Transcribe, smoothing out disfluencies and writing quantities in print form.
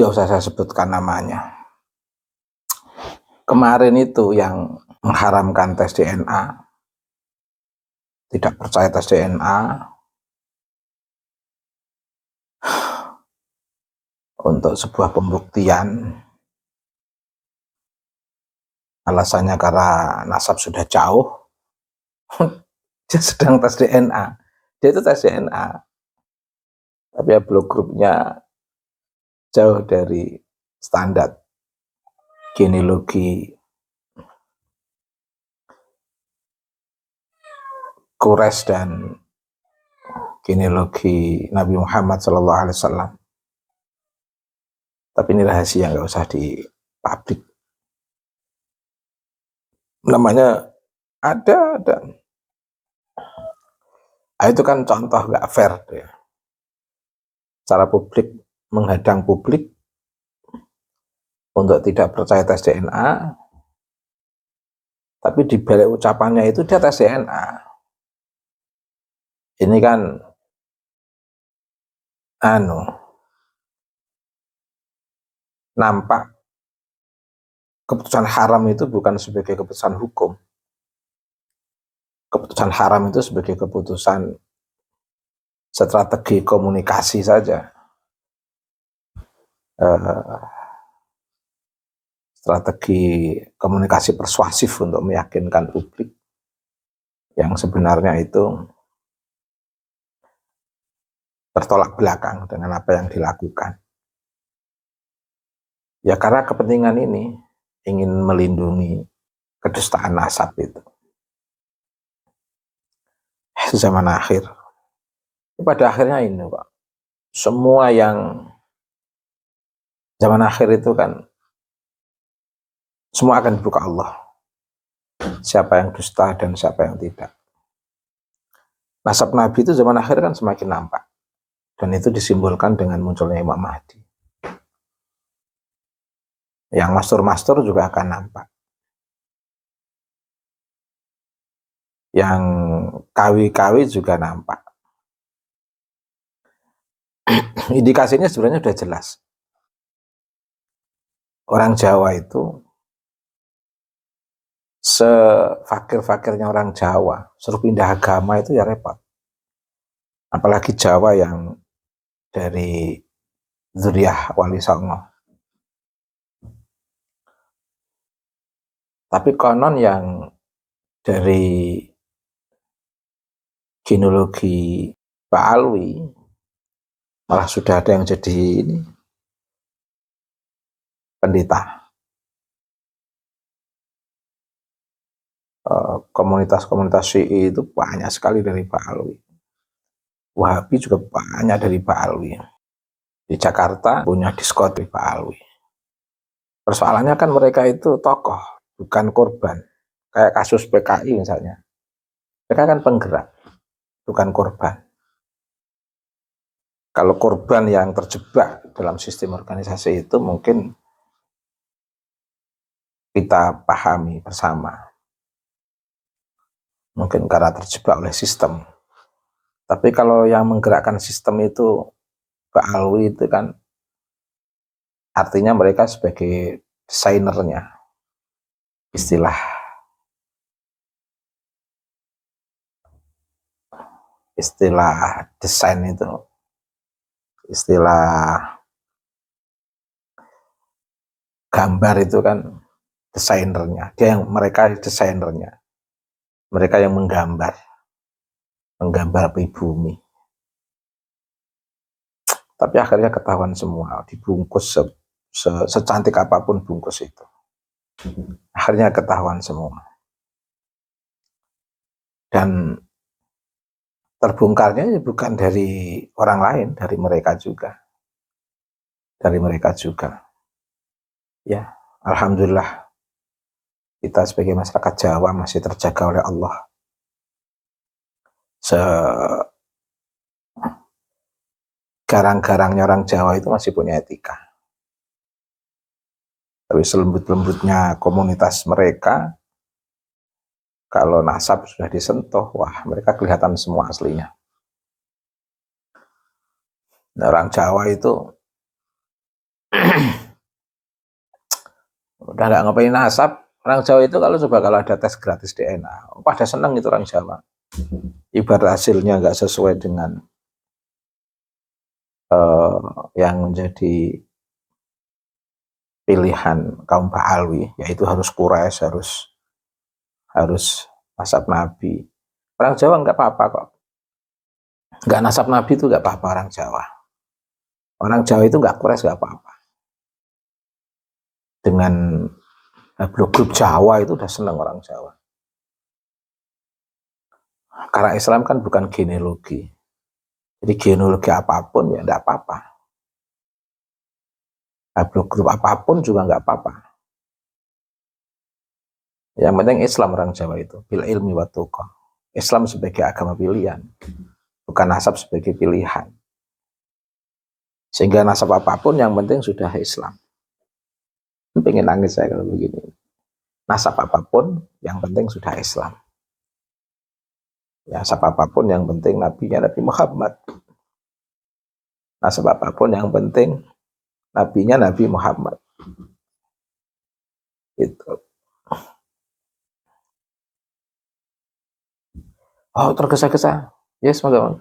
Tidak usah saya sebutkan namanya. Kemarin itu yang mengharamkan tes DNA, tidak percaya tes DNA, untuk sebuah pembuktian, alasannya karena nasab sudah jauh. Dia sedang tes DNA, dia itu tes DNA, tapi haplogrup grupnya jauh dari standar genealogi Quraisy dan genealogi Nabi Muhammad SAW. Tapi ini rahasia, nggak usah dipublik. Namanya ada. Nah, itu kan contoh nggak fair ya. Cara publik menghadang publik untuk tidak percaya tes DNA, tapi di balik ucapannya itu dia tes DNA. Ini kan nampak keputusan haram itu bukan sebagai keputusan hukum. Keputusan haram itu sebagai keputusan strategi komunikasi saja. Strategi komunikasi persuasif untuk meyakinkan publik yang sebenarnya itu bertolak belakang dengan apa yang dilakukan. Ya karena kepentingan ini ingin melindungi kedustaan nasab itu. Zaman akhir. Pada akhirnya ini Pak, semua yang zaman akhir itu kan semua akan dibuka Allah. Siapa yang dusta dan siapa yang tidak. Nasab Nabi itu zaman akhir kan semakin nampak. Dan itu disimbolkan dengan munculnya Imam Mahdi. Yang mastur-mastur juga akan nampak. Yang kawi-kawi juga nampak. Indikasinya sebenarnya sudah jelas. Orang Jawa itu sefakir-fakirnya orang Jawa, suruh pindah agama itu ya repot. Apalagi Jawa yang dari Zuriyah Wali Songo. Tapi konon yang dari genealogi Pak Alwi malah sudah ada yang jadi ini pendeta. Komunitas-komunitas Syi'i itu banyak sekali dari Pak Alwi. Wahabi juga banyak dari Pak Alwi. Di Jakarta punya diskotik Pak Alwi. Persoalannya kan mereka itu tokoh, bukan korban. Kayak kasus PKI misalnya. Mereka kan penggerak, bukan korban. Kalau korban yang terjebak dalam sistem organisasi itu mungkin kita pahami bersama. Mungkin karena terjebak oleh sistem. Tapi kalau yang menggerakkan sistem itu Pak Alwi itu kan artinya mereka sebagai desainernya. Istilah desain itu, istilah gambar itu kan desainernya. Mereka desainernya. Mereka yang menggambar pribumi. Tapi akhirnya ketahuan semua, dibungkus secantik apapun bungkus itu. Akhirnya ketahuan semua. Dan terbongkarnya bukan dari orang lain, dari mereka juga. Ya, alhamdulillah kita sebagai masyarakat Jawa masih terjaga oleh Allah. Garang-garangnya orang Jawa itu masih punya etika. Tapi selembut-lembutnya komunitas mereka, kalau nasab sudah disentuh, wah mereka kelihatan semua aslinya. Nah, orang Jawa itu Udah nggak ngapain nasab. Orang Jawa itu kalau ada tes gratis DNA, pada seneng itu orang Jawa. Ibarat hasilnya nggak sesuai dengan yang menjadi pilihan kaum Ba'alwi, yaitu harus Quraisy, harus nasab Nabi. Orang Jawa nggak apa-apa kok. Nggak nasab Nabi itu nggak apa-apa orang Jawa. Orang Jawa itu nggak Quraisy nggak apa-apa. Dengan grup Jawa itu udah seneng orang Jawa. Karena Islam kan bukan genealogi. Jadi genealogi apapun ya nggak apa-apa. Grup apapun juga nggak apa-apa. Yang penting Islam orang Jawa itu. Bil ilmi wa tuqah. Islam sebagai agama pilihan. Bukan nasab sebagai pilihan. Sehingga nasab apapun yang penting sudah Islam. Pengen nangis saya kalau begini. Nasab apapun yang penting sudah Islam. Nasab apapun yang penting nabinya Nabi Muhammad. Nasab apapun yang penting nabinya Nabi Muhammad. Itu. Oh, tergesa-gesa. Ya, semoga.